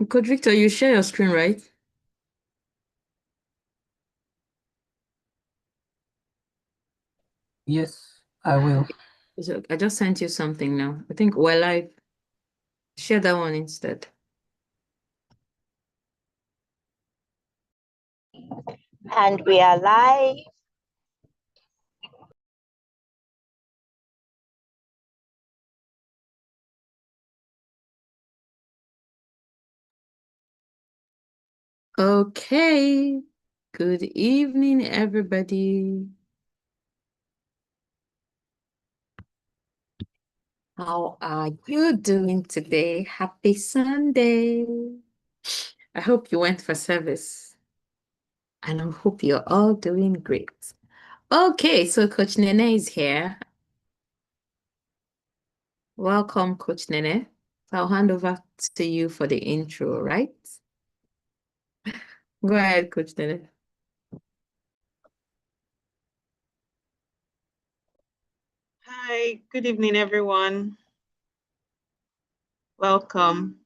Coach Victor, you share your screen, right? Yes, I will. So I just sent you something now. I think we're live. Share that one instead. And we are live. Okay. Good evening, everybody. How are you doing today? Happy Sunday. I hope you went for service. And I hope you're all doing great. Okay, so Coach Nene is here. Welcome, Coach Nene. I'll hand over to you for the intro, right? Go ahead, Coach Nene. Hi, good evening, everyone. Welcome.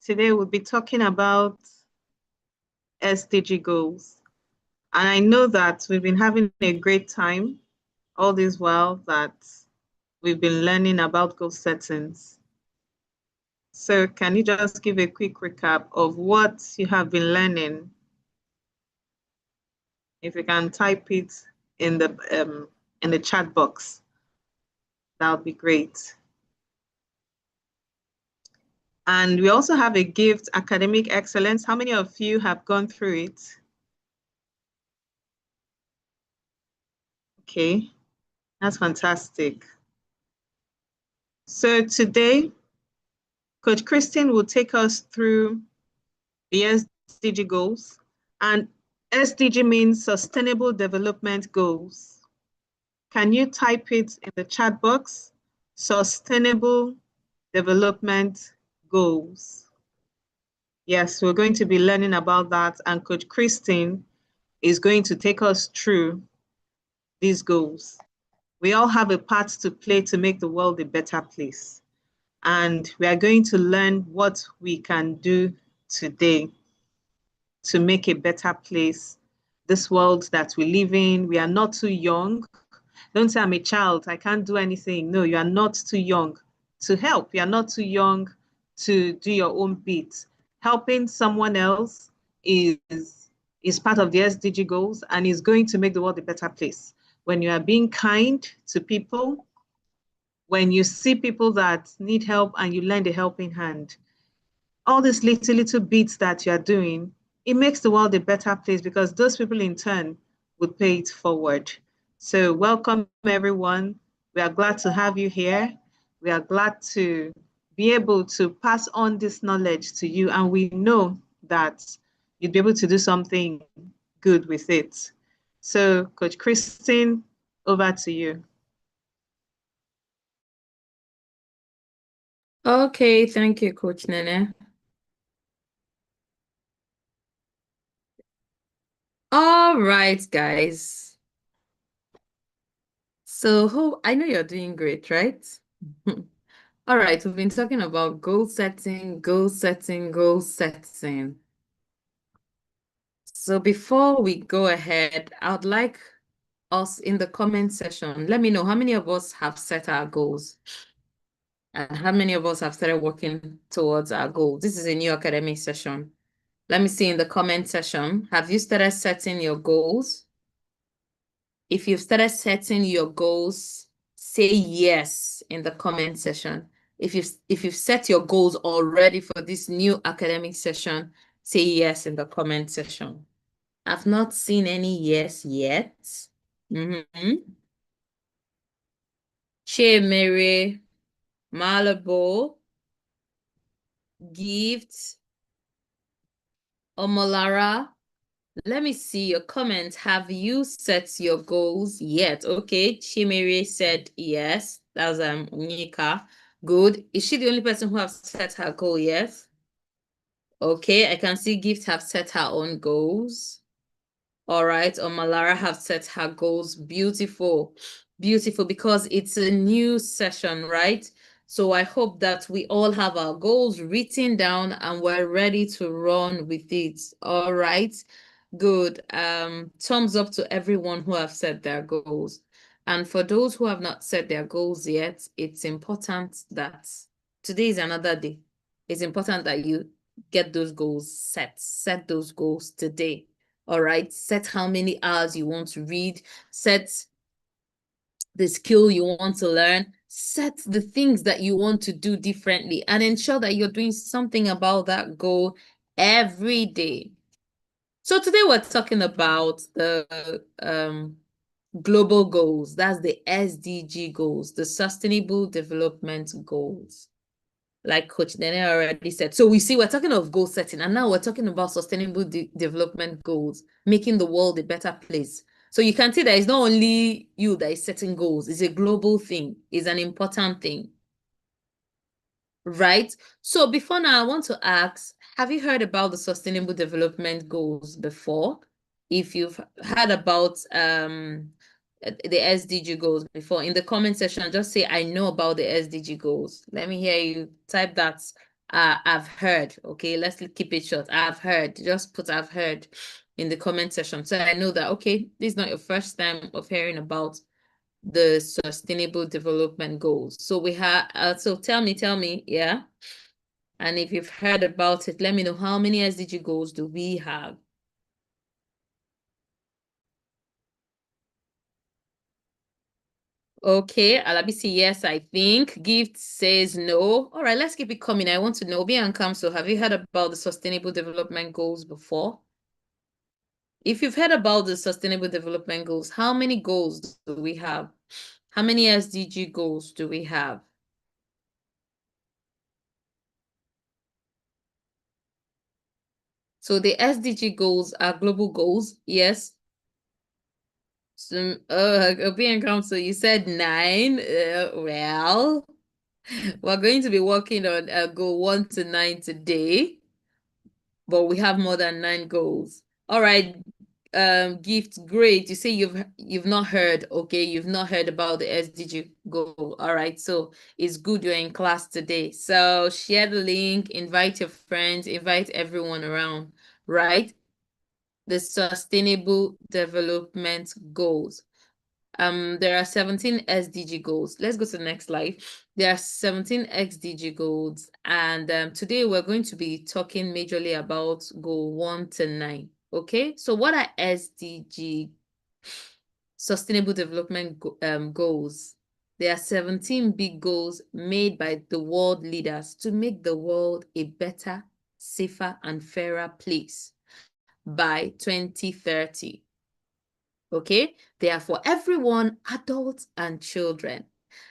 Today we'll be talking about SDG goals. And I know that we've been having a great time all this while that we've been learning about goal settings. So can you just give a quick recap of what you have been learning? If you can type it in the chat box, that would be great. And we also have a gift, academic excellence. How many of you have gone through it? Okay, that's fantastic. So today, Coach Christine will take us through the SDG goals. And SDG means Sustainable Development Goals. Can you type it in the chat box? Sustainable Development Goals. Yes, we're going to be learning about that, and Coach Christine is going to take us through these goals. We all have a part to play to make the world a better place. And we are going to learn what we can do today to make a better place. This world that we live in, we are not too young. Don't say I'm a child, I can't do anything. No, you are not too young to help. You are not too young to do your own bit. Helping someone else is part of the SDG goals and is going to make the world a better place. When you are being kind to people, when you see people that need help and you lend a helping hand, all these little bits that you are doing, it makes the world a better place because those people in turn would pay it forward. So welcome everyone. We are glad to have you here. We are glad to be able to pass on this knowledge to you, and we know that you'd be able to do something good with it. So Coach Christine, over to you. Okay, thank you, Coach Nene. All right, guys. So I know you're doing great, right? All right, we've been talking about goal setting, goal setting, goal setting. So before we go ahead, I would like us in the comment section, let me know how many of us have set our goals and how many of us have started working towards our goals. This is a new academic session. Let me see in the comment section, have you started setting your goals? If you've started setting your goals, say yes in the comment section. If you've set your goals already for this new academic session, say yes in the comment section. I've not seen any yes yet. Che Mary, Malabo, Gift, Omolara. Let me see your comments. Have you set your goals yet? Okay, Chimere said yes. That's Nika. Good. Is she the only person who has set her goal yet? Okay, I can see Gift have set her own goals. All right, Omalara have set her goals. Beautiful. Beautiful, because it's a new session, right? So I hope that we all have our goals written down and we're ready to run with it. All right. Good. Thumbs up to everyone who have set their goals. And for those who have not set their goals yet, it's important that today is another day. It's important that you get those goals set. Set those goals today. All right. Set how many hours you want to read. Set the skill you want to learn, set the things that you want to do differently, and ensure that you're doing something about that goal every day. So today we're talking about the global goals. That's the SDG goals, the Sustainable Development Goals. Like Coach Dene already said. So we see we're talking of goal setting, and now we're talking about sustainable development goals, making the world a better place. So you can see that it's not only you that is setting goals, it's a global thing, it's an important thing. Right? So before now, I want to ask, have you heard about the Sustainable Development Goals before? If you've heard about the SDG goals before, in the comment section, just say, I know about the SDG goals. Let me hear you type that. I've heard. Okay, let's keep it short. I've heard. Just put I've heard in the comment section. So I know that, okay, this is not your first time of hearing about the Sustainable Development Goals. So we have, so tell me, yeah. And if you've heard about it, let me know, how many SDG goals do we have? Okay, Alabisi, yes, I think. Gift says no. All right, let's keep it coming. I want to know, Biancam, so have you heard about the Sustainable Development Goals before? If you've heard about the Sustainable Development Goals, how many goals do we have? How many SDG goals do we have? So the SDG goals are global goals, yes. So, Council, you said 9. Well, we're going to be working on goal 1 to 9 today, but we have more than 9 goals. All right, Gift, great. You say you've not heard. Okay, you've not heard about the SDG goal. All right, so it's good you're in class today. So share the link, invite your friends, invite everyone around, right? The Sustainable Development Goals. There are 17 SDG goals. Let's go to the next slide. There are 17 SDG goals, and today we're going to be talking majorly about goal 1 to 9. Okay, so what are SDG, Sustainable Development Goals? There are 17 big goals made by the world leaders to make the world a better, safer, and fairer place by 2030. Okay, they are for everyone, adults and children.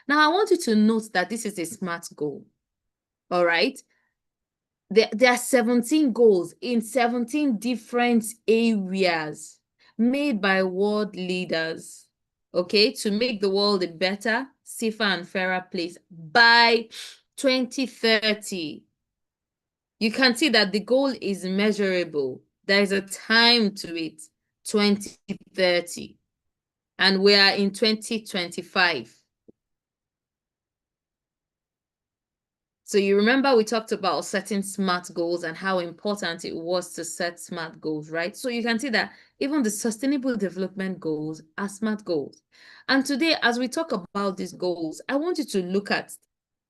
Now, I want you to note that this is a SMART goal. All right. There are 17 goals in 17 different areas made by world leaders, okay, to make the world a better, safer, and fairer place by 2030. You can see that the goal is measurable. There is a time to it, 2030. And we are in 2025. So you remember we talked about setting SMART goals and how important it was to set SMART goals, right? So you can see that even the Sustainable Development Goals are SMART goals. And today, as we talk about these goals, I want you to look at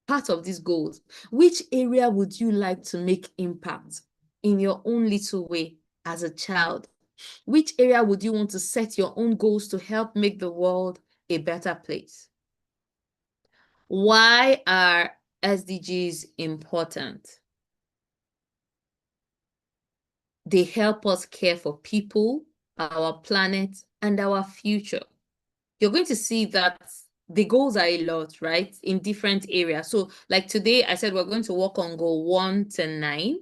part of these goals. Which area would you like to make impact in your own little way as a child? Which area would you want to set your own goals to help make the world a better place? Why are SDGs important? They help us care for people, our planet, and our future. You're going to see that the goals are a lot, right? In different areas. So like today, I said we're going to work on goal 1 to 9.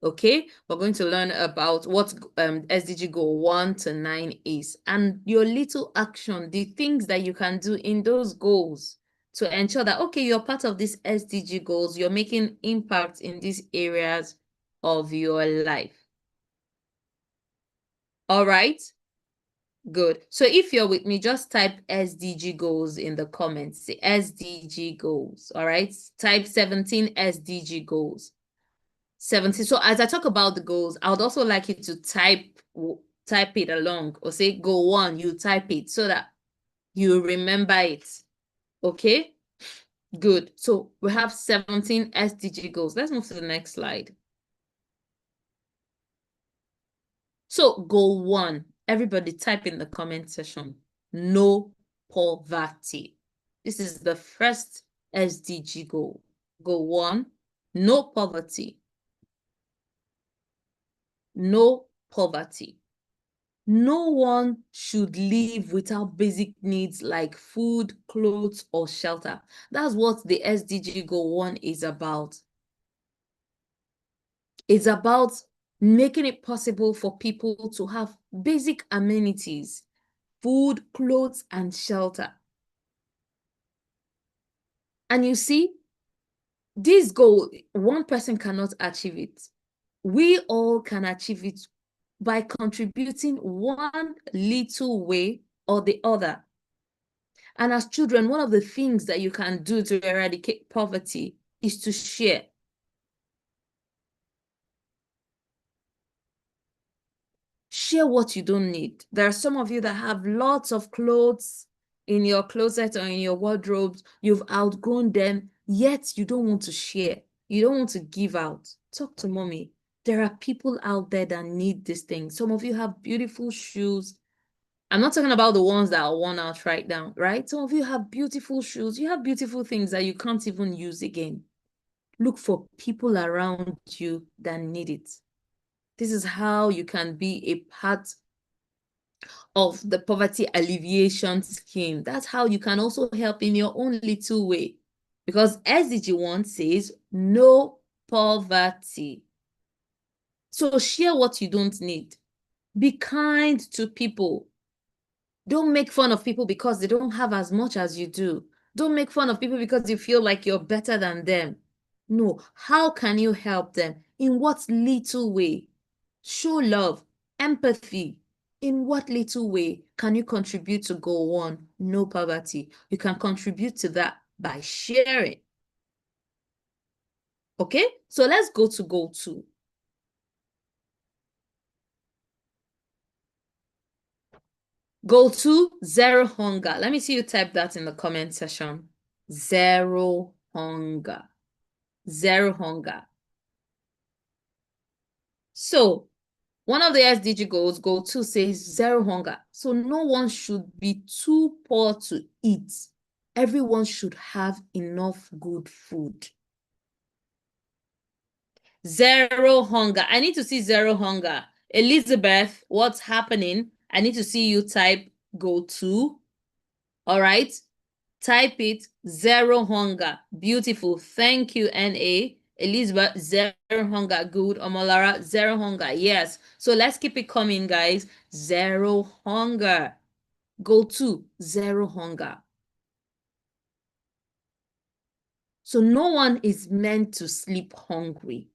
Okay, we're going to learn about what SDG goal 1 to 9 is, and your little action, the things that you can do in those goals to ensure that, okay, you're part of these SDG goals, you're making impact in these areas of your life. All right, Good. So if you're with me, just type SDG goals in the comments. Say SDG goals. All right. Type 17 SDG goals. 17. So as I talk about the goals, I would also like you to type it along, or say goal 1, you type it so that you remember it. Okay. Good. So we have 17 SDG goals. Let's move to the next slide. So goal 1, everybody type in the comment section, no poverty. This is the first SDG goal. Goal 1, no poverty. No poverty. No one should live without basic needs like food, clothes, or shelter. That's what the SDG goal 1 is about. It's about making it possible for people to have basic amenities, food, clothes, and shelter. And you see, this goal, one person cannot achieve it. We all can achieve it by contributing one little way or the other. And as children, one of the things that you can do to eradicate poverty is to share. Share what you don't need. There are some of you that have lots of clothes in your closet or in your wardrobes. You've outgrown them, yet you don't want to share. You don't want to give out. Talk to mommy. There are people out there that need this thing. Some of you have beautiful shoes. I'm not talking about the ones that are worn out right now, right? Some of you have beautiful shoes. You have beautiful things that you can't even use again. Look for people around you that need it. This is how you can be a part of the poverty alleviation scheme. That's how you can also help in your own little way. Because SDG 1 says no poverty. So share what you don't need. Be kind to people. Don't make fun of people because they don't have as much as you do. Don't make fun of people because you feel like you're better than them. No, how can you help them? In what little way? Show love, empathy. In what little way can you contribute to goal 1, no poverty? You can contribute to that by sharing. Okay, so let's go to goal 2. Goal 2, zero hunger. Let me see you type that in the comment section. Zero hunger. Zero hunger. So one of the SDG goals, goal 2, says zero hunger. So no one should be too poor to eat. Everyone should have enough good food. Zero hunger. I need to see zero hunger. Elizabeth, what's happening? I need to see you type goal 2. All right. Type it, zero hunger. Beautiful. Thank you, NA. Elizabeth, zero hunger. Good. Omolara, zero hunger. Yes. So let's keep it coming, guys. Zero hunger. Goal 2, zero hunger. So no one is meant to sleep hungry.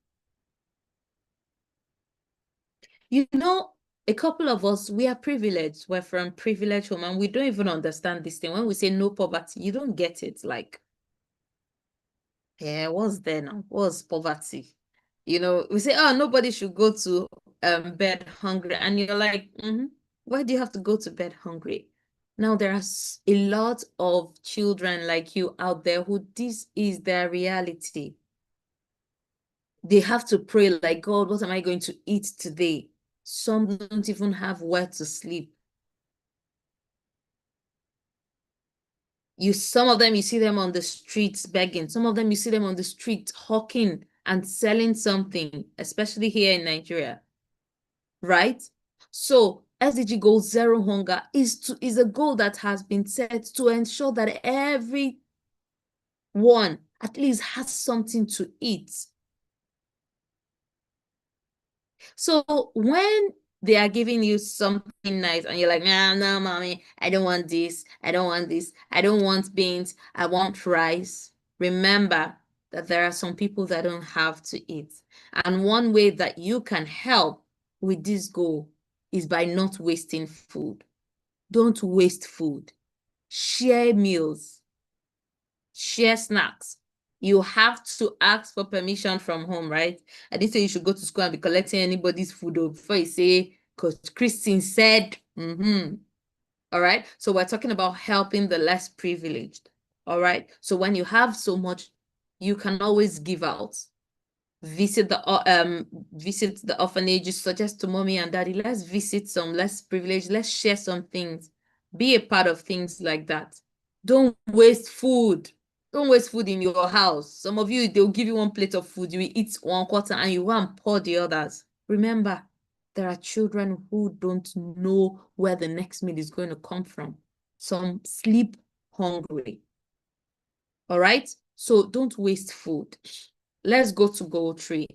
You know, a couple of us, we are privileged. We're from privileged home and we don't even understand this thing. When we say no poverty, you don't get it. Like, yeah, what's there now? What's poverty? You know, we say, oh, nobody should go to bed hungry. And you're like, why do you have to go to bed hungry? Now, there are a lot of children like you out there who this is their reality. They have to pray like, God, what am I going to eat today? Some don't even have where to sleep. Some of them, you see them on the streets begging. Some of them, you see them on the street hawking and selling something, especially here in Nigeria, right? So SDG goal zero hunger is a goal that has been set to ensure that everyone at least has something to eat. So when they are giving you something nice and you're like, nah, no, mommy, I don't want this. I don't want this. I don't want beans. I want rice. Remember that there are some people that don't have to eat. And one way that you can help with this goal is by not wasting food. Don't waste food. Share meals. Share snacks. You have to ask for permission from home, right? I didn't say you should go to school and be collecting anybody's food before you say, Coach Christine said, All right. So we're talking about helping the less privileged. All right. So when you have so much, you can always give out. Visit the orphanages, suggest to mommy and daddy, let's visit some less privileged, let's share some things. Be a part of things like that. Don't waste food. Don't waste food in your house. Some of you, they'll give you one plate of food, you eat one quarter and you go and pour the others. Remember, there are children who don't know where the next meal is going to come from. Some sleep hungry. All right? So don't waste food. Let's go to goal 3.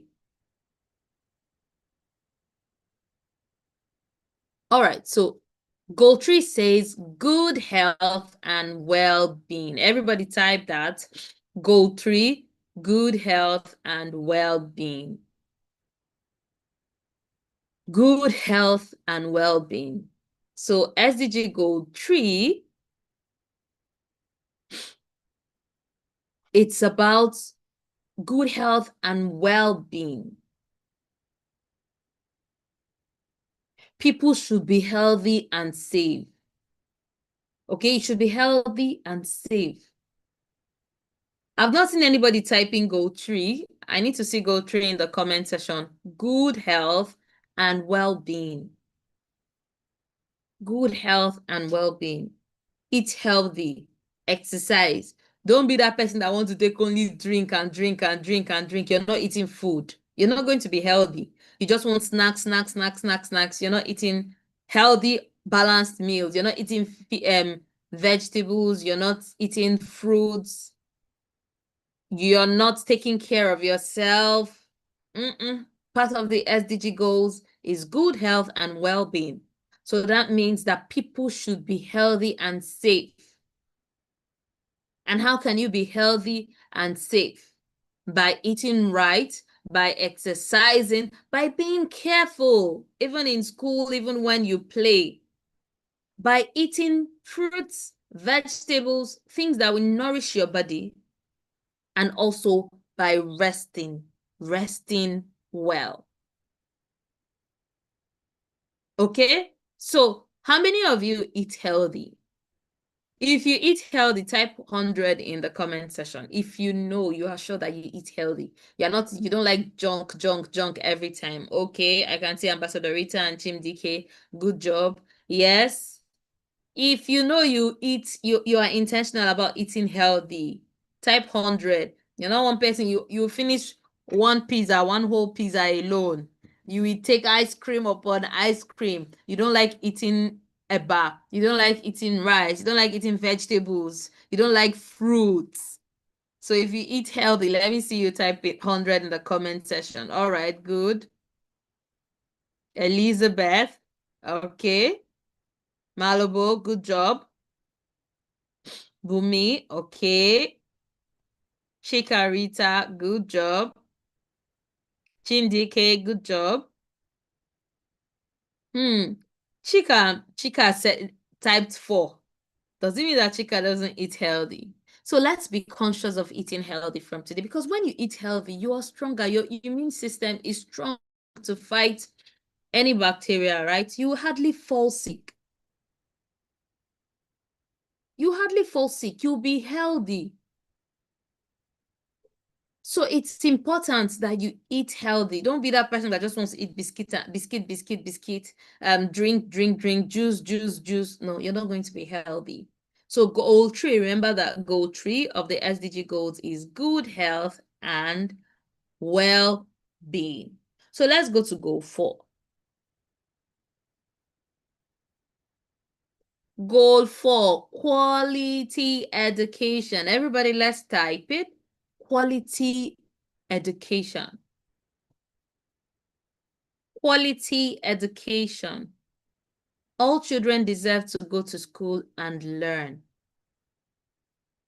All right, so goal 3 says good health and well-being. Everybody type that. Goal 3, good health and well-being. Good health and well-being. So SDG goal 3, it's about good health and well-being. People should be healthy and safe. Okay, it should be healthy and safe. I've not seen anybody typing goal 3. I need to see goal 3 in the comment section. Good health and well-being. Good health and well-being. Eat healthy. Exercise. Don't be that person that wants to take only drink and drink and drink and drink. You're not eating food. You're not going to be healthy. You just want snacks, snacks, snacks, snacks, snacks. You're not eating healthy, balanced meals. You're not eating vegetables. You're not eating fruits. You're not taking care of yourself. Part of the SDG goals is good health and well-being. So that means that people should be healthy and safe. And how can you be healthy and safe? By eating right, by exercising, by being careful, even in school, even when you play. By eating fruits, vegetables, things that will nourish your body. And also by resting well. Okay? So how many of you eat healthy? If you eat healthy, type 100 in the comment section. If you know, you are sure that you eat healthy. You don't like junk every time. Okay, I can see Ambassador Rita and Chim DK. Good job. Yes. If you know you are intentional about eating healthy, type 100. You're not one person, you finish one whole pizza alone. You will take ice cream upon ice cream. You don't like eating eba. You don't like eating rice. You don't like eating vegetables. You don't like fruits. So if you eat healthy, let me see you type 100 in the comment section. All right, good. Elizabeth, okay. Malibu, good job. Bumi, okay. Chikarita, good job. Chindike, good job. Chika said typed 4. Does it mean that Chika doesn't eat healthy? So let's be conscious of eating healthy from today, because when you eat healthy, you are stronger. Your immune system is strong to fight any bacteria, right? You hardly fall sick. You hardly fall sick. You'll be healthy. So it's important that you eat healthy. Don't be that person that just wants to eat biscuit, drink, juice. No, you're not going to be healthy. So goal 3, remember that goal 3 of the SDG goals is good health and well-being. So let's go to goal 4. Goal 4, quality education. Everybody, let's type it. Quality education. Quality education. All children deserve to go to school and learn.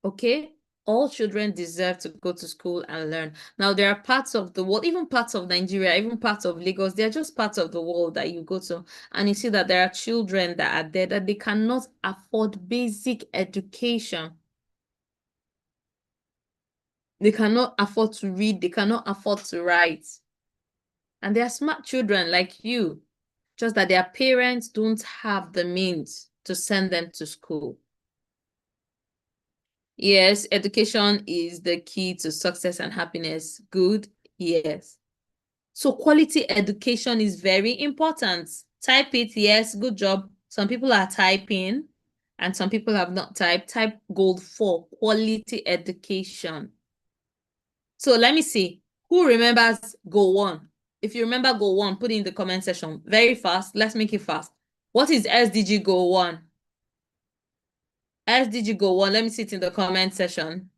Okay? All children deserve to go to school and learn. Now, there are parts of the world, even parts of Nigeria, even parts of Lagos, they're just parts of the world that you go to, and you see that there are children that are there that they cannot afford basic education. They cannot afford to read, they cannot afford to write. And they are smart children like you, just that their parents don't have the means to send them to school. Yes, education is the key to success and happiness. Good, yes. So quality education is very important. Type it, yes, good job. Some people are typing and some people have not typed. Type goal 4, quality education. So let me see. Who remembers goal 1? If you remember goal 1, put it in the comment section. Very fast. Let's make it fast. What is SDG goal 1? SDG goal 1. Let me see it in the comment section.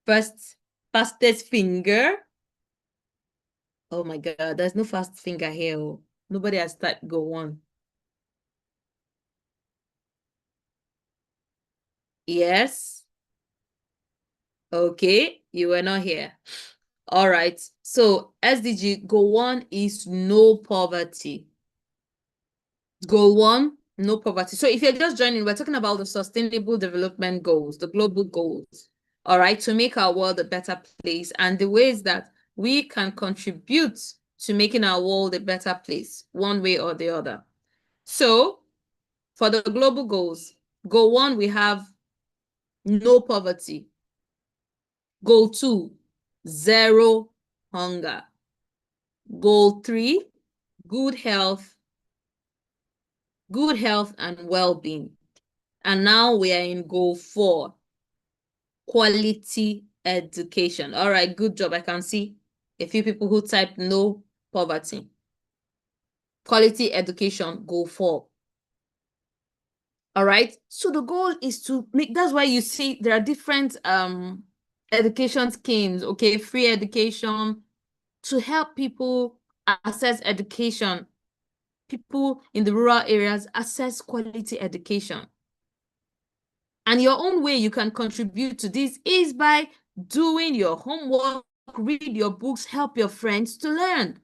Fastest finger. Oh my God, there's no fast finger here. Oh. Nobody has typed goal 1. Yes. Okay, you were not here. All right. So SDG goal 1 is no poverty. Goal 1, no poverty. So if you're just joining, we're talking about the Sustainable Development Goals, the global goals, all right, to make our world a better place and the ways that we can contribute to making our world a better place, one way or the other. So for the global goals, goal 1, we have no poverty. Goal 2, zero hunger. Goal 3, good health and well-being. And now we are in goal 4, quality education. All right, good job. I can see a few people who typed no poverty. Quality education, goal 4. All right, so the goal is to make, that's why you see there are different education schemes, okay, free education to help people access education, people in the rural areas access quality education. And your own way you can contribute to this is by doing your homework, read your books, help your friends to learn.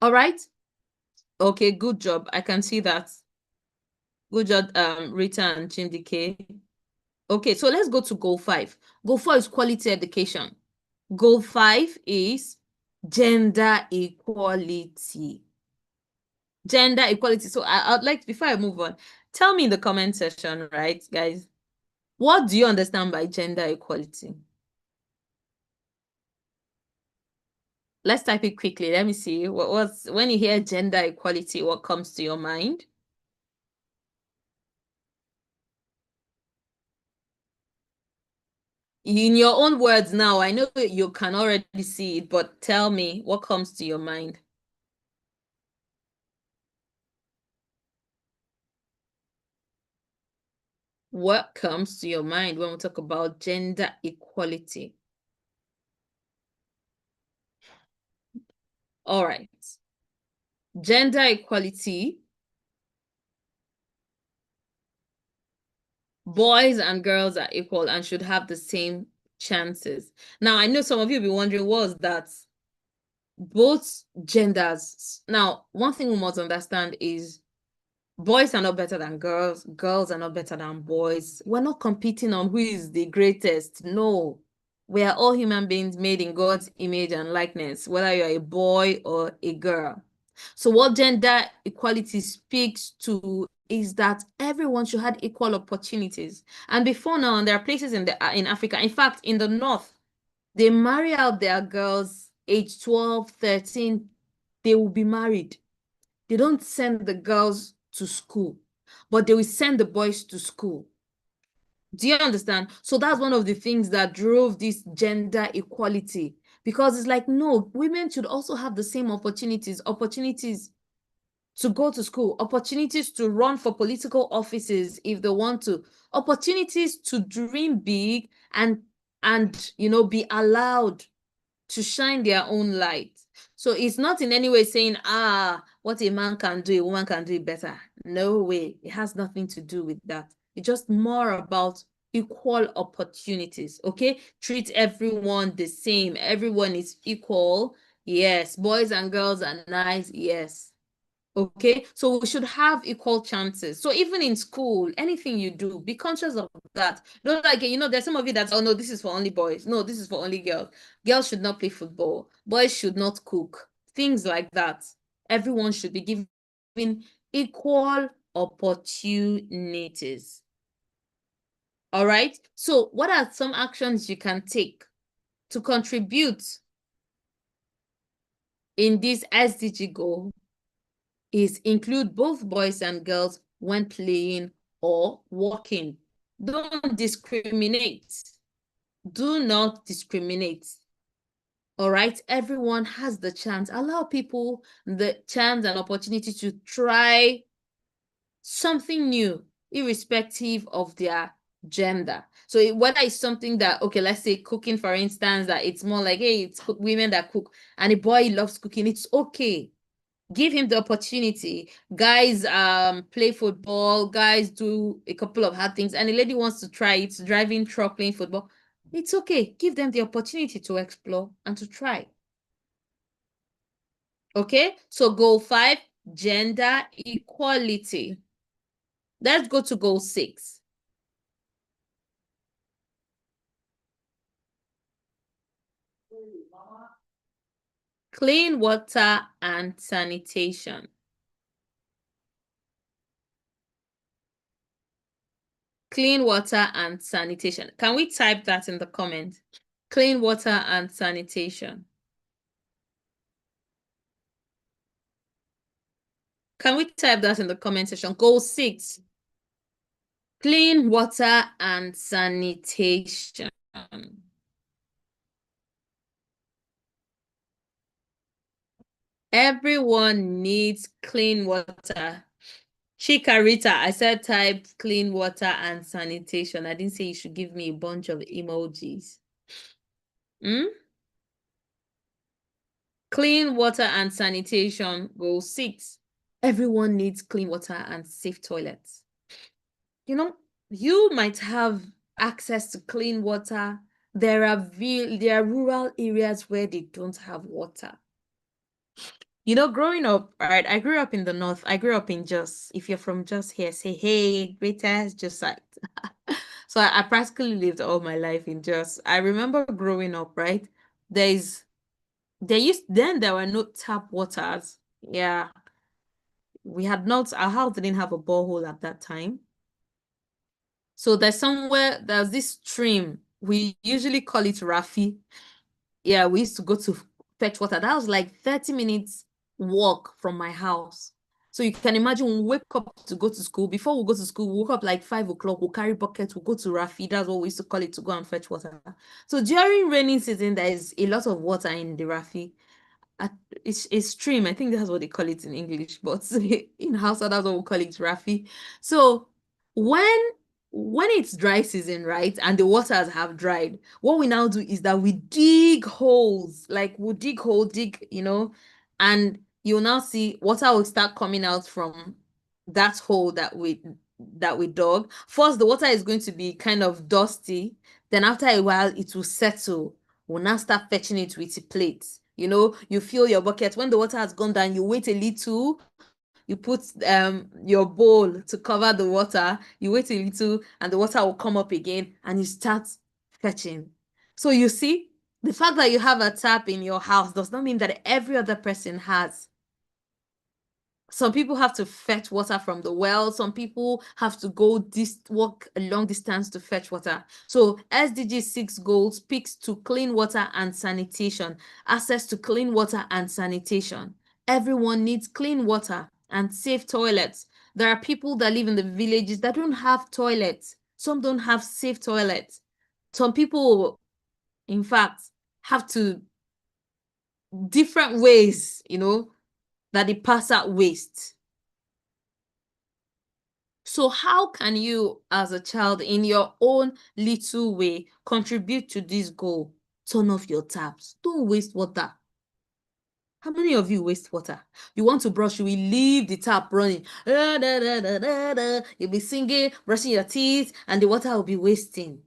All right? Okay, good job. I can see that. Good job, Rita and Chindike. Okay, so let's go to goal 5. Goal 4 is quality education. Goal 5 is gender equality. Gender equality. So I'd like, before I move on, tell me in the comment section, right, guys? What do you understand by gender equality? Let's type it quickly. Let me see. What's when you hear gender equality, what comes to your mind? In your own words now, I know you can already see it, but tell me what comes to your mind. What comes to your mind when we talk about gender equality? All right. Gender equality, boys and girls are equal and should have the same chances. Now, I know some of you will be wondering, was that both genders? Now, one thing we must understand is boys are not better than girls. Girls are not better than boys. We're not competing on who is the greatest. No. We are all human beings made in God's image and likeness, whether you're a boy or a girl. So what gender equality speaks to is that everyone should have equal opportunities. And before now, there are places in Africa, in fact, in the north, they marry out their girls age 12, 13, they will be married. They don't send the girls to school, but they will send the boys to school. Do you understand? So that's one of the things that drove this gender equality, because it's like, no, women should also have the same opportunities to go to school, opportunities to run for political offices if they want to, opportunities to dream big and be allowed to shine their own light. So it's not in any way saying, what a man can do, a woman can do it better. No way. It has nothing to do with that. It's just more about equal opportunities, okay? Treat everyone the same. Everyone is equal. Yes. Boys and girls are nice. Yes. Okay, so we should have equal chances. So even in school, anything you do, be conscious of that. Don't like, there's some of you that, oh no, this is for only boys. No, this is for only girls. Girls should not play football. Boys should not cook. Things like that. Everyone should be given equal opportunities. All right. So what are some actions you can take to contribute in this SDG goal? Is include both boys and girls when playing or walking. Don't discriminate. Do not discriminate. All right, everyone has the chance. Allow people the chance and opportunity to try something new, irrespective of their gender. So whether it's something that, okay, let's say cooking, for instance, that it's more like, hey, it's women that cook, and a boy loves cooking, it's okay. Give him the opportunity. Guys play football, guys do a couple of hard things, and a lady wants to try it, driving truck, playing football. It's okay. Give them the opportunity to explore and to try. Okay, so goal 5, gender equality. Let's go to goal 6. Clean water and sanitation. Clean water and sanitation. Can we type that in the comment? Clean water and sanitation. Can we type that in the comment section? Goal 6. Clean water and sanitation. Everyone needs clean water. Chikarita, I said type clean water and sanitation. I didn't say you should give me a bunch of emojis. Clean water and sanitation. Goal 6. Everyone needs clean water and safe toilets. You might have access to clean water. There are rural areas where they don't have water. Growing up, right? I grew up in the north. I grew up in Jos. If you're from Jos here, say, hey, greatest Jos site. So I practically lived all my life in Jos. I remember growing up, right? There were no tap waters. Yeah. Our house didn't have a borehole at that time. So there's this stream. We usually call it Rafi. Yeah, we used to go to fetch water. That was like 30 minutes walk from my house. So you can imagine we wake up to go to school. Before we go to school, we woke up like 5 o'clock. We'll carry buckets. We'll go to Rafi. That's what we used to call it, to go and fetch water. So during raining season, there is a lot of water in the Rafi. It's a stream. I think that's what they call it in English, but in Hausa, that's what we call it, Rafi. So when it's dry season, right, and the waters have dried, what we now do is that we dig holes, like we'll dig hole, and you'll now see water will start coming out from that hole that we dug. First, the water is going to be kind of dusty. Then after a while, it will settle. We'll now start fetching it with a plate. You fill your bucket. When the water has gone down, you wait a little. You put your bowl to cover the water. You wait a little, and the water will come up again, and you start fetching. So you see, the fact that you have a tap in your house does not mean that every other person has. Some people have to fetch water from the well. Some people have to walk a long distance to fetch water. So SDG 6 goals speaks to clean water and sanitation, access to clean water and sanitation. Everyone needs clean water and safe toilets. There are people that live in the villages that don't have toilets. Some don't have safe toilets. Some people, in fact, have to different ways, that they pass out waste. So how can you, as a child, in your own little way, contribute to this goal? Turn off your taps. Don't waste water. How many of you waste water? You want to brush, you will leave the tap running. Da, da, da, da, da, da. You'll be singing, brushing your teeth, and the water will be wasting.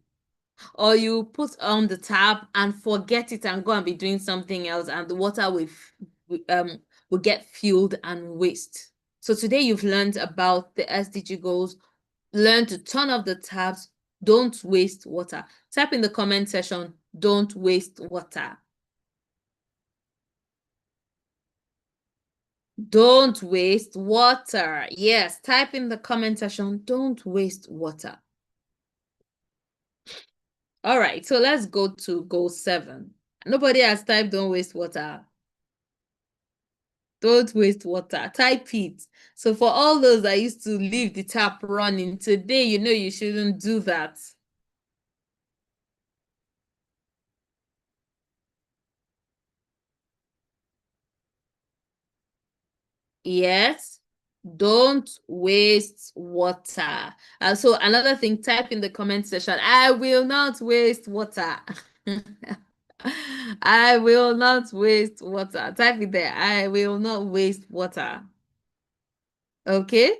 Or you put on the tap and forget it and go and be doing something else, and the water will get filled and waste. So today you've learned about the SDG goals. Learn to turn off the taps. Don't waste water. Type in the comment section, don't waste water. Don't waste water. Yes, type in the comment section, don't waste water. All right, so let's go to goal 7. Nobody has typed don't waste water. Don't waste water. Type it. So for all those that used to leave the tap running, today you know you shouldn't do that. Yes, don't waste water. So another thing, type in the comment section, I will not waste water. I will not waste water. Type it there. I will not waste water. Okay?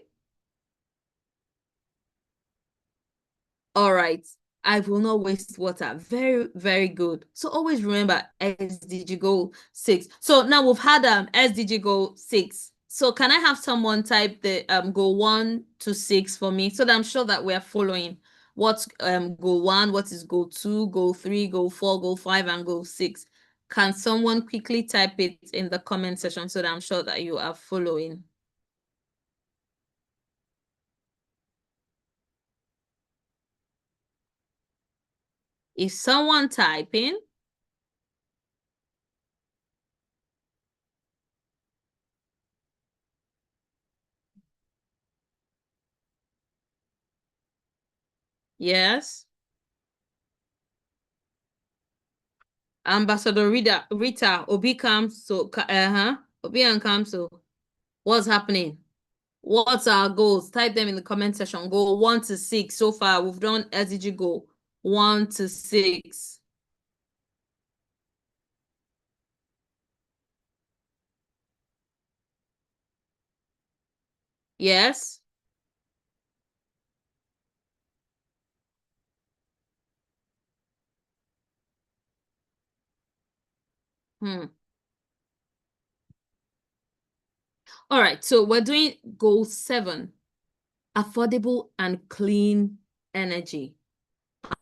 All right. I will not waste water. Very, very good. So always remember SDG goal 6. So now we've had SDG goal 6. So can I have someone type the goal 1 to 6 for me so that I'm sure that we're following what's goal 1, what is goal 2, goal 3, goal 4, goal 5, and goal 6. Can someone quickly type it in the comment section so that I'm sure that you are following? Is someone typing? Yes. Ambassador Rita, Obi comes, so Obi and comes, so what's happening? What's our goals? Type them in the comment section. Goal 1 to 6. So far, we've done SDG goal 1 to 6. Yes. All right, so we're doing goal 7, affordable and clean energy.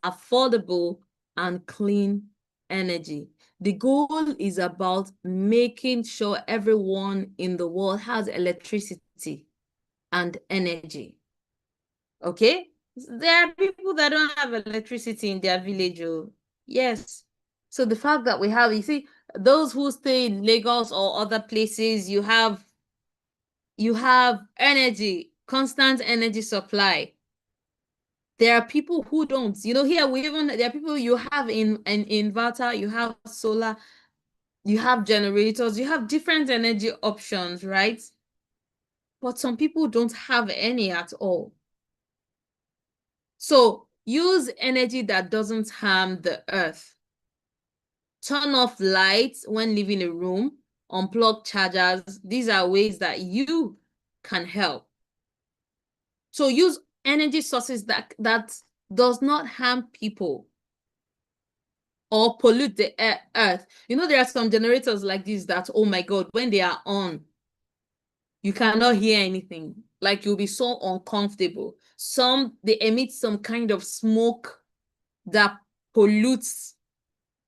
Affordable and clean energy. The goal is about making sure everyone in the world has electricity and energy. Okay? There are people that don't have electricity in their village. Oh. Yes. So the fact that we have, you see, those who stay in Lagos or other places, you have energy, constant energy supply. There are people who don't. You know, here there are people you have in an inverter, you have solar, you have generators, you have different energy options, right? But some people don't have any at all. So use energy that doesn't harm the earth. Turn off lights when leaving a room, unplug chargers. These are ways that you can help. So use energy sources that does not harm people or pollute the earth. You know, there are some generators like this that, oh my God, when they are on, you cannot hear anything. Like you'll be so uncomfortable. Some, they emit some kind of smoke that pollutes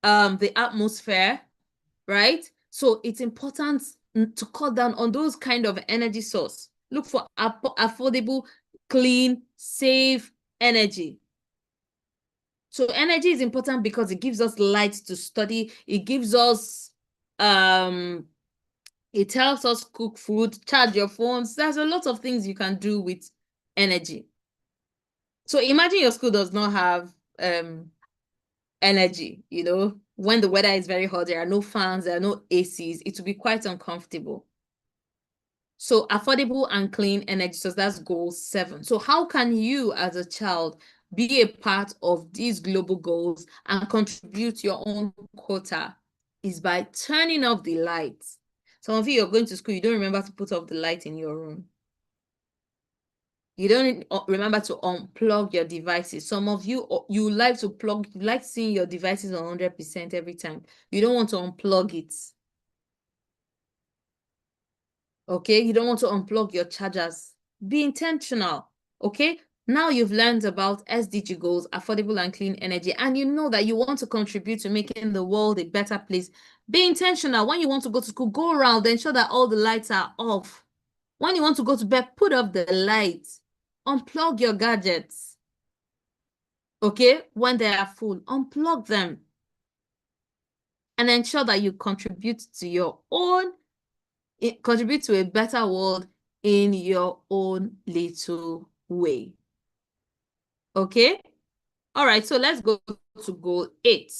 the atmosphere, right? So it's important to cut down on those kind of energy source. Look for affordable, clean, safe energy. So energy is important because it gives us light to study. It gives us it helps us cook food, charge your phones. There's a lot of things you can do with energy. So imagine your school does not have energy, you know, when the weather is very hot, there are no fans, there are no ACs, it will be quite uncomfortable. So affordable and clean energy, so that's goal 7. So how can you as a child be a part of these global goals and contribute your own quota? Is by turning off the lights. Some of you're going to school, you don't remember to put off the light in your room. You don't remember to unplug your devices. Some of you, you like to plug, you like seeing your devices on 100% every time. You don't want to unplug it. Okay, you don't want to unplug your chargers. Be intentional. Okay, now you've learned about SDG goals, affordable and clean energy, and you know that you want to contribute to making the world a better place. Be intentional. When you want to go to school, go around, ensure that all the lights are off. When you want to go to bed, put off the lights. Unplug your gadgets. Okay, when they are full, unplug them. And ensure that you contribute to your own, contribute to a better world in your own little way. Okay? All right, so let's go to goal 8.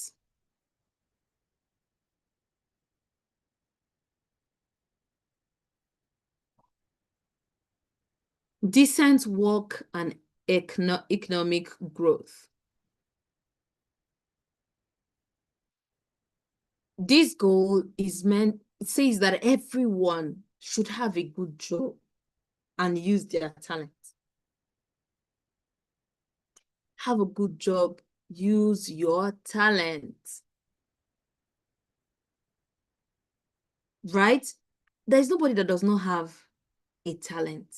Decent work and economic growth. This goal is meant, it says that everyone should have a good job and use their talent. Have a good job, use your talent. Right? There's nobody that does not have a talent.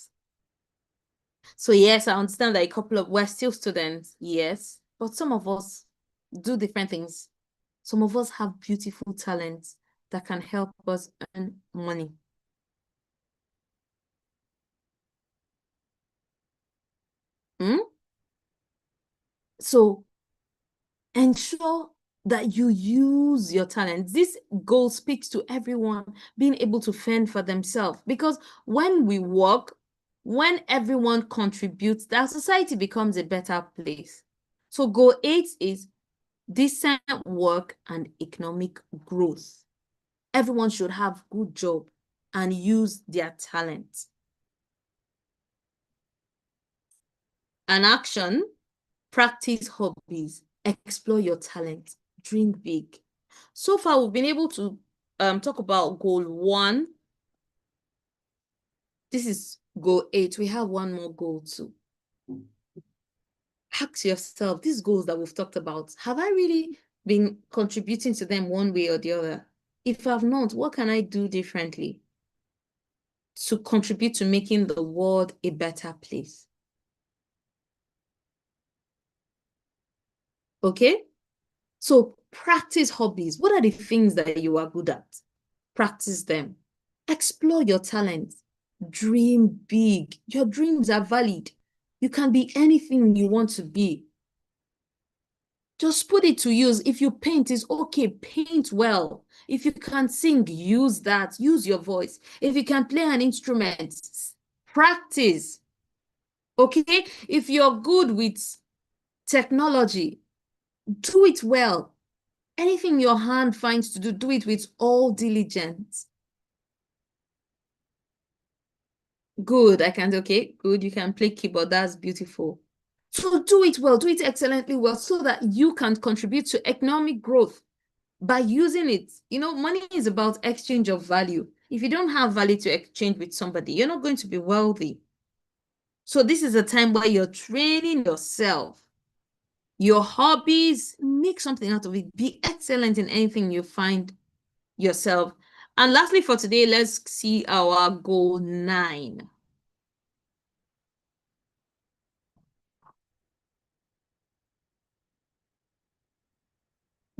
So yes, I understand that we're still students, yes, but some of us do different things. Some of us have beautiful talents that can help us earn money. So ensure that you use your talent. This goal speaks to everyone being able to fend for themselves, because when we work, when everyone contributes, that society becomes a better place. So goal 8 is decent work and economic growth. Everyone should have good job and use their talent. An action, practice hobbies, explore your talent, dream big. So far, we've been able to talk about goal 1. This is goal 8. We have one more goal too. Ask yourself, these goals that we've talked about, have I really been contributing to them one way or the other? If I've not, what can I do differently to contribute to making the world a better place? Okay? So practice hobbies. What are the things that you are good at? Practice them. Explore your talents. Dream big. Your dreams are valid. You can be anything you want to be. Just put it to use. If you paint, it's okay. Paint well. If you can sing, use that. Use your voice. If you can play an instrument, practice. Okay? If you're good with technology, do it well. Anything your hand finds to do, do it with all diligence. Good, I can, okay, good, you can play keyboard, that's beautiful. So do it well, do it excellently well, so that you can contribute to economic growth by using it. You know, money is about exchange of value. If you don't have value to exchange with somebody, you're not going to be wealthy. So this is a time where you're training yourself. Your hobbies, make something out of it. Be excellent in anything you find yourself. And lastly for today, let's see our goal 9.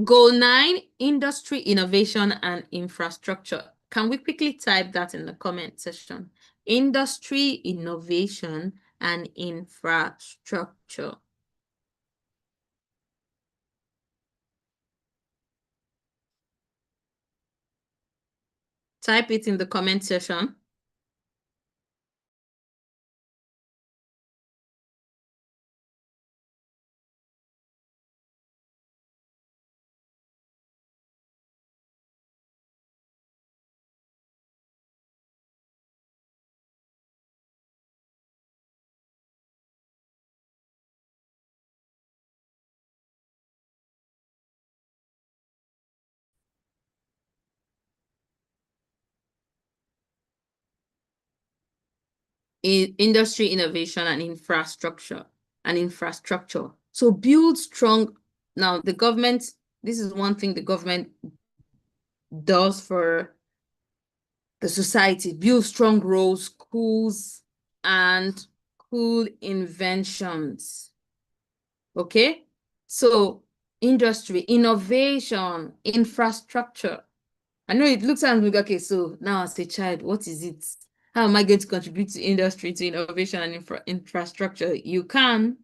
Goal 9, industry, innovation, and infrastructure. Can we quickly type that in the comment section? Industry, innovation, and infrastructure. Type it in the comment section. industry, innovation, and infrastructure. So build strong. Now, the government, this is one thing the government does for the society: build strong roads, schools, and cool inventions. Okay? So industry, innovation, infrastructure. I know it looks like, okay, so now as a child, what is it? How am I going to contribute to industry, to innovation and infrastructure? You can.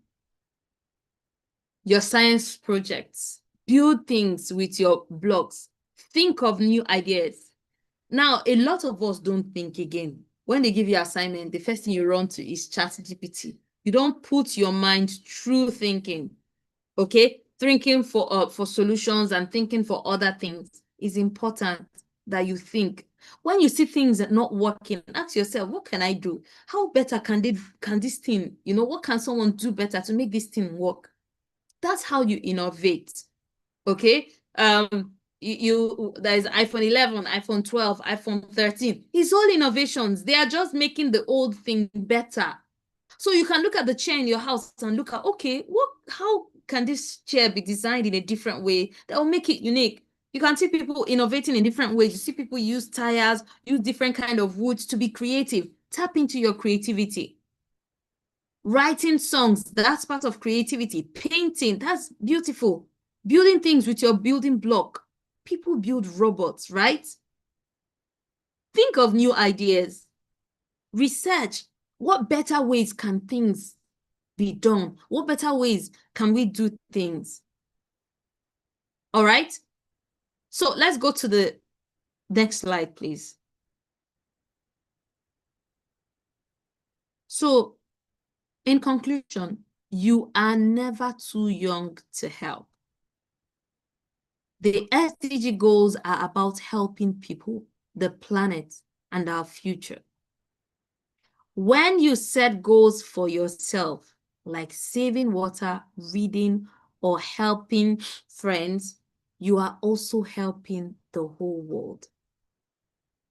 Your science projects, build things with your blogs, think of new ideas. Now, a lot of us don't think again. When they give you assignment, the first thing you run to is ChatGPT. You don't put your mind through thinking, okay? Thinking for solutions and thinking for other things is important that you think. When you see things not working, ask yourself, what can I do? How better can this thing, what can someone do better to make this thing work? That's how you innovate. Okay. There's iPhone 11, iPhone 12, iPhone 13. It's all innovations. They are just making the old thing better. So you can look at the chair in your house and look at, okay, how can this chair be designed in a different way that will make it unique? You can see people innovating in different ways. You see people use tires, use different kind of woods to be creative. Tap into your creativity. Writing songs, that's part of creativity. Painting, that's beautiful. Building things with your building block. People build robots, right? Think of new ideas. Research. What better ways can things be done? What better ways can we do things? All right. So let's go to the next slide, please. So in conclusion, you are never too young to help. The SDG goals are about helping people, the planet, and our future. When you set goals for yourself, like saving water, reading, or helping friends, you are also helping the whole world.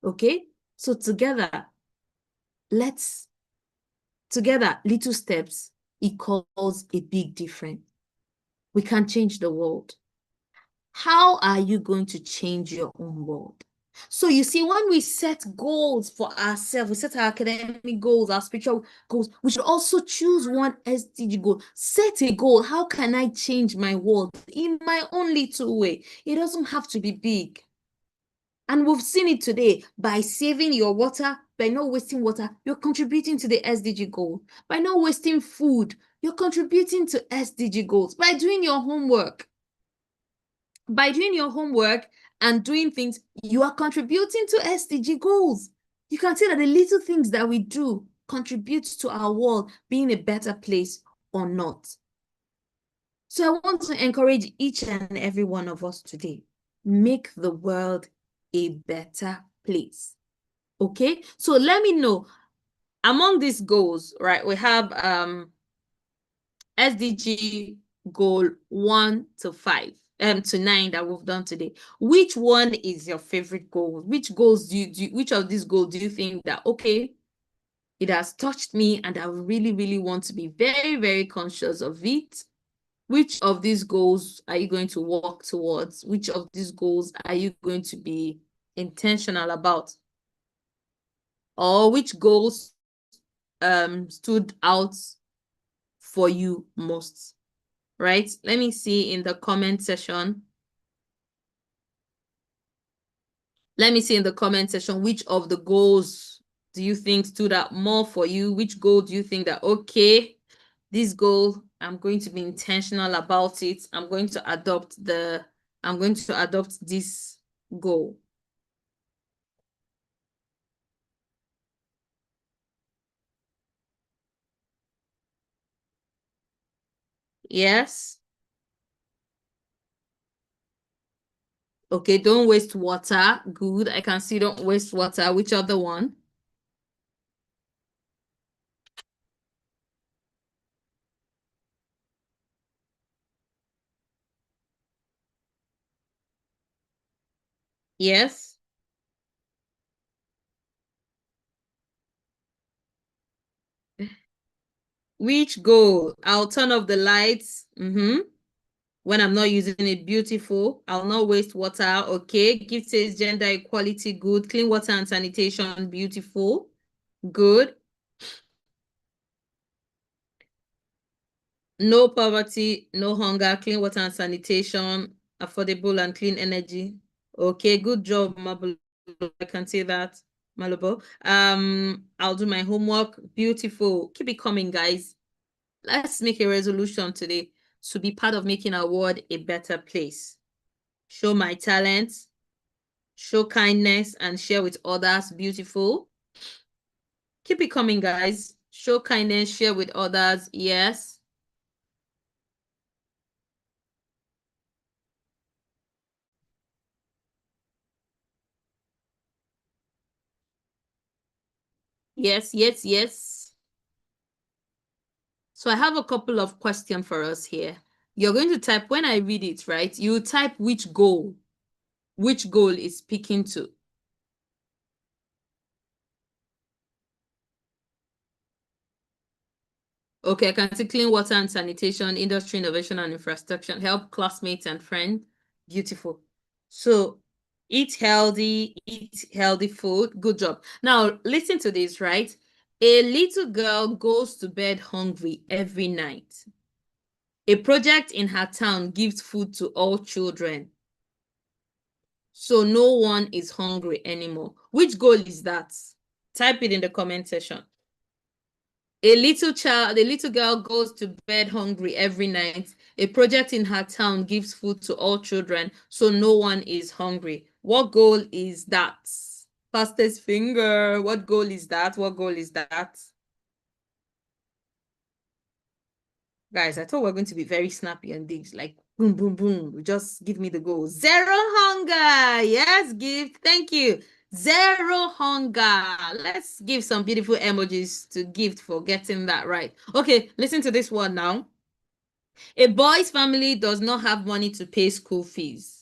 Okay? So together, little steps equals a big difference. We can change the world. How are you going to change your own world? So you see, when we set goals for ourselves, we set our academic goals, our spiritual goals, we should also choose one SDG goal. Set a goal. How can I change my world in my own little way? It doesn't have to be big. And we've seen it today. By saving your water, by not wasting water, you're contributing to the SDG goal. By not wasting food, you're contributing to SDG goals. By doing your homework, and doing things, you are contributing to SDG goals. You can see that the little things that we do contribute to our world being a better place or not. So I want to encourage each and every one of us today, make the world a better place. Okay, so let me know, among these goals, right, we have SDG goal 1 to 5 to 9 that we've done today. Which one is your favorite goal? Which of these goals do you think that, okay, it has touched me and I really, really want to be very, very conscious of it? Which of these goals are you going to work towards? Which of these goals are you going to be intentional about? Or which goals stood out for you most? Right? Let me see in the comment section. Which of the goals do you think stood out more for you? Which goal do you think that, okay, this goal, I'm going to be intentional about it. I'm going to adopt this goal. Yes. Okay, don't waste water. Good. I can see don't waste water. Which other one? Yes. Which goal? I'll turn off the lights. When I'm not using it, beautiful. I'll not waste water. Okay. Gift says gender equality, good. Clean water and sanitation, beautiful. Good. No poverty, no hunger, clean water and sanitation, affordable and clean energy. Okay, good job, Mabel. I can say that, Malabo. I'll do my homework. Beautiful. Keep it coming, guys. Let's make a resolution today to be part of making our world a better place. Show my talents, show kindness, and share with others. Beautiful. Keep it coming, guys. Show kindness, share with others. Yes. Yes, yes, yes. So I have a couple of questions for us here. You're going to type, when I read it, right? You type which goal is speaking to. Okay, I can see clean water and sanitation, industry, innovation, and infrastructure, help classmates and friends. Beautiful. So eat healthy food. Good job. Now, listen to this, right? A little girl goes to bed hungry every night. A project in her town gives food to all children. So no one is hungry anymore. Which goal is that? Type it in the comment section. A little girl goes to bed hungry every night. A project in her town gives food to all children, so no one is hungry. What goal is that? Fastest finger. What goal is that? What goal is that? Guys, I thought we were going to be very snappy on these, like boom, boom, boom. Just give me the goal. Zero hunger. Yes, gift. Thank you. Zero hunger. Let's give some beautiful emojis to Gift for getting that right. Okay, listen to this one now. A boy's family does not have money to pay school fees.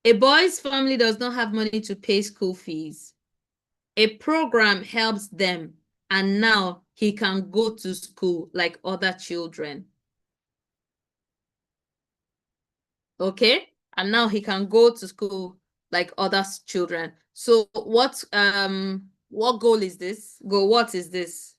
A boy's family does not have money to pay school fees. A program helps them, and now he can go to school like other children. Okay, and now he can go to school like other children. So what goal is this? What is this?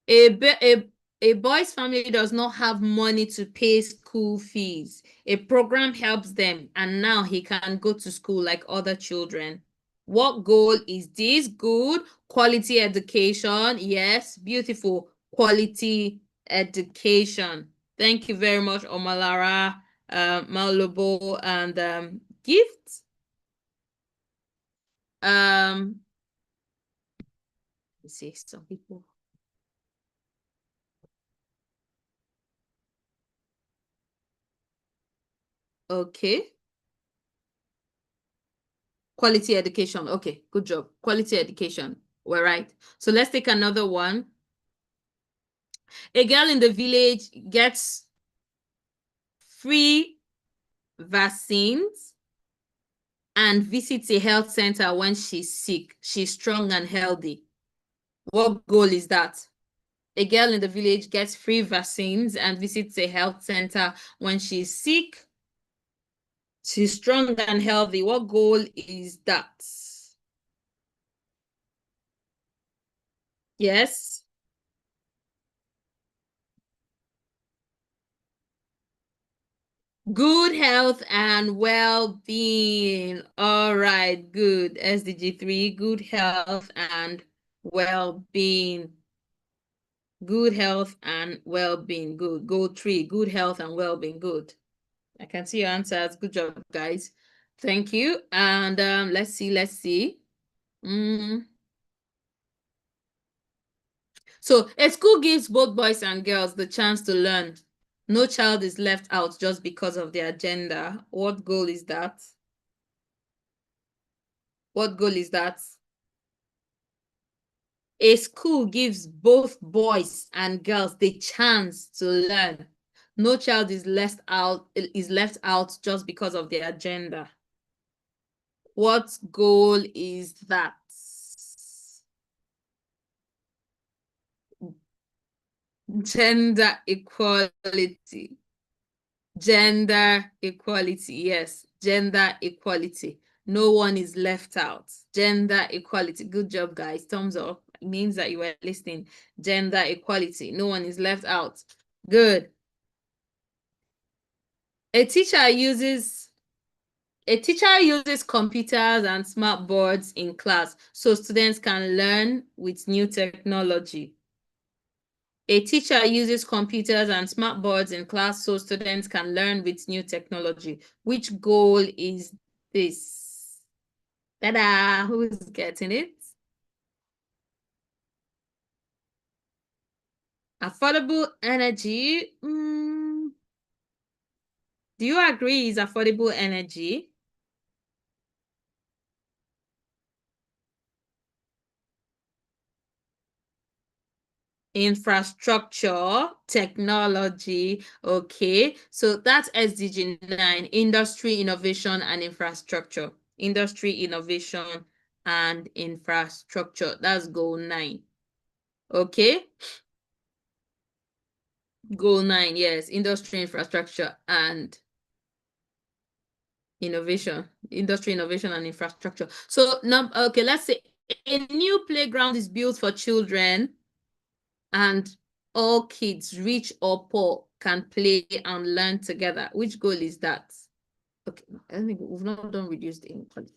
A boy's family does not have money to pay school fees. A program helps them, and now he can go to school like other children. What goal is this? Good. Quality education. Yes, beautiful. Quality education. Thank you very much, Omalara, Malobo, and Gift. Let's see, some people. Okay. Quality education. Okay, good job. Quality education. We're right. So let's take another one. A girl in the village gets free vaccines and visits a health center when she's sick. She's strong and healthy. What goal is that? A girl in the village gets free vaccines and visits a health center when she's sick. She's strong and healthy. What goal is that? Yes. Good health and well-being. All right, good. SDG 3, good health and well-being. Good health and well-being. Good. Goal 3, good health and well-being. Good. I can see your answers. Good job, guys. Thank you. And let's see. So a school gives both boys and girls the chance to learn. No child is left out just because of their gender. What goal is that? What goal is that? A school gives both boys and girls the chance to learn. No child is left out just because of their gender. What goal is that? Gender equality. Gender equality. Yes, gender equality. No one is left out. Gender equality. Good job, guys. Thumbs up. It means that you were listening. Gender equality. No one is left out. Good. A teacher uses computers and smart boards in class so students can learn with new technology. A teacher uses computers and smart boards in class so students can learn with new technology. Which goal is this? Ta-da! Who is getting it? Affordable energy. Do you agree is affordable energy? Infrastructure, technology. Okay, so that's SDG 9, industry, innovation, and infrastructure. Industry, innovation, and infrastructure. That's goal 9. Okay. Goal 9, yes, industry, infrastructure, and innovation. Industry, innovation, and infrastructure. So now, okay, let's say a new playground is built for children and all kids, rich or poor, can play and learn together. Which goal is that? Okay, I think we've not done reduced inequality.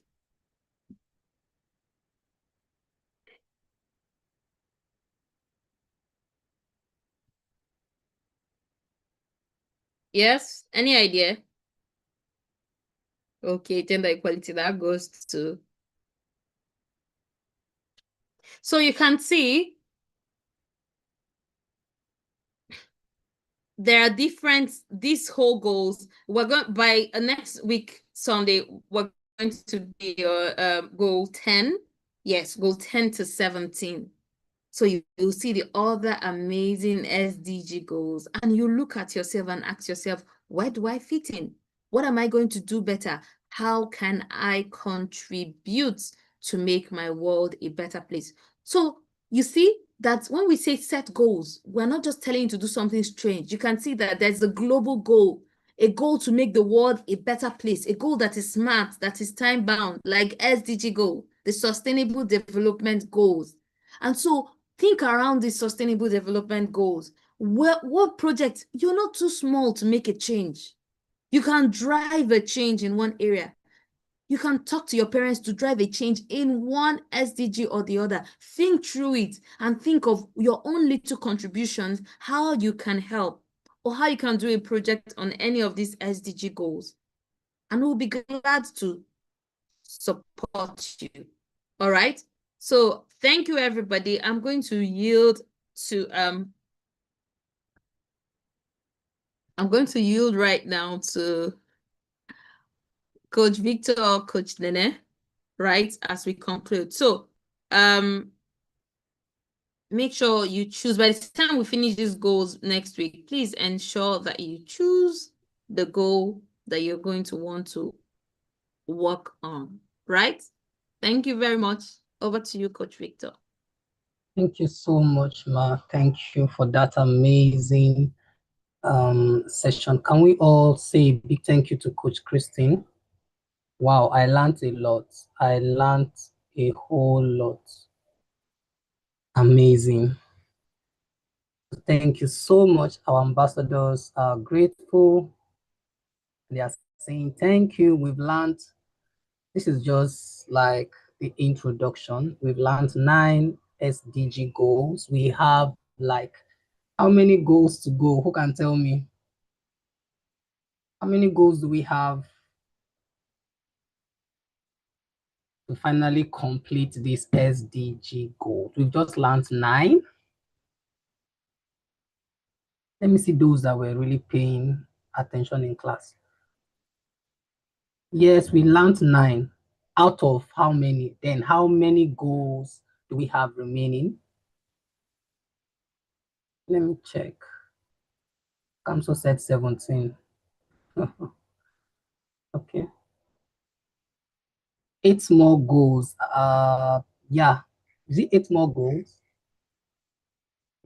Yes, any idea? Okay, gender equality, that goes to. So you can see there are these whole goals. We're going by next week, Sunday, we're going to be goal 10. Yes, goal 10 to 17. So you'll see the other amazing SDG goals, and you look at yourself and ask yourself, where do I fit in? What am I going to do better? How can I contribute to make my world a better place? So you see that when we say set goals, we're not just telling you to do something strange. You can see that there's a global goal, a goal to make the world a better place, a goal that is smart, that is time-bound, like SDG goal, the Sustainable Development Goals. And so think around these sustainable development goals. What project? You're not too small to make a change. You can drive a change in one area. You can talk to your parents to drive a change in one SDG or the other. Think through it and think of your own little contributions, how you can help, or how you can do a project on any of these SDG goals. And we'll be glad to support you. All right. So thank you, everybody. I'm going to yield to right now to Coach Victor or Coach Nene, right, as we conclude. So make sure you choose, by the time we finish these goals next week, please ensure that you choose the goal that you're going to want to work on, right? Thank you very much. Over to you, Coach Victor. Thank you so much, Ma. Thank you for that amazing session. Can we all say a big thank you to Coach Christine? Wow, I learned a lot. I learned a whole lot. Amazing. Thank you so much. Our ambassadors are grateful. They are saying thank you. We've learned. This is just like the introduction. We've learned 9 SDG goals. We have like, how many goals to go? Who can tell me? How many goals do we have to finally complete this SDG goal? We've just learned 9. Let me see those that were really paying attention in class. Yes, we learned 9. Out of how many? Then how many goals do we have remaining? Let me check. Kamso said 17. Okay. 8 more goals. Yeah. Is it 8 more goals?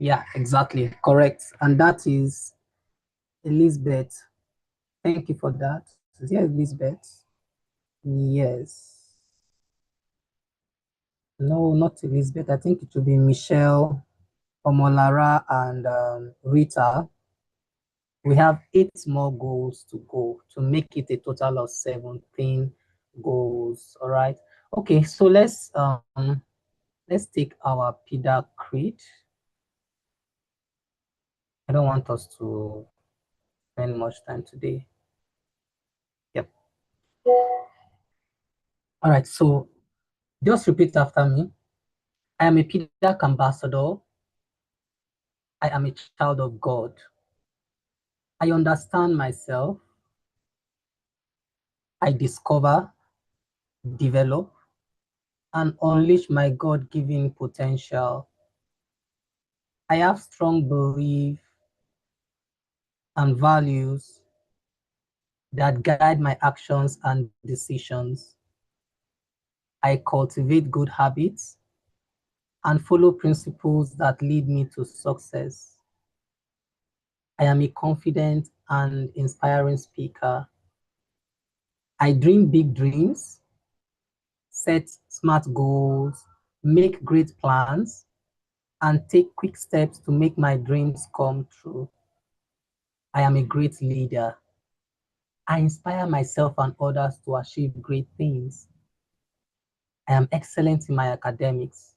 Yeah, exactly. Correct. And that is Elizabeth. Thank you for that. Is there Elizabeth? Yes. No, not Elizabeth. I think it will be Michelle, Omolara, and Rita. We have 8 more goals to go to make it a total of 17 goals. All right. Okay, so let's take our Pdac creed. I don't want us to spend much time today. Yep. All right, so just repeat after me. I am a Pdac ambassador. I am a child of God. I understand myself. I discover, develop, and unleash my God-given potential. I have strong belief and values that guide my actions and decisions. I cultivate good habits and follow principles that lead me to success. I am a confident and inspiring speaker. I dream big dreams, set smart goals, make great plans, and take quick steps to make my dreams come true. I am a great leader. I inspire myself and others to achieve great things. I am excellent in my academics,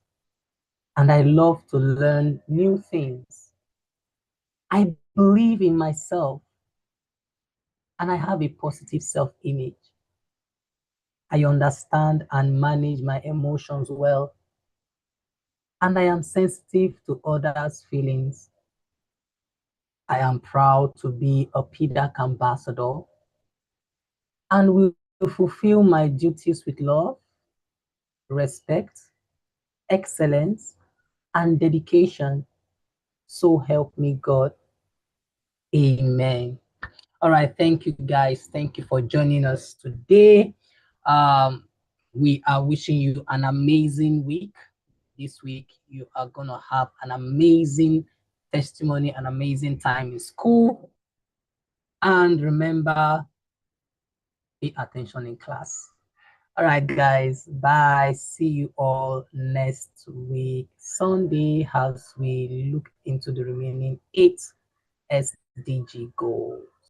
and I love to learn new things. I believe in myself, and I have a positive self-image. I understand and manage my emotions well, and I am sensitive to others' feelings. I am proud to be a Pdac ambassador and will fulfill my duties with love, respect, excellence, and dedication. So help me God. Amen. All right, thank you guys. Thank you for joining us today. We are wishing you an amazing week. This week, you are going to have an amazing testimony, an amazing time in school. And remember, pay attention in class. All right, guys. Bye. See you all next week, Sunday, as we look into the remaining 8 SDG goals.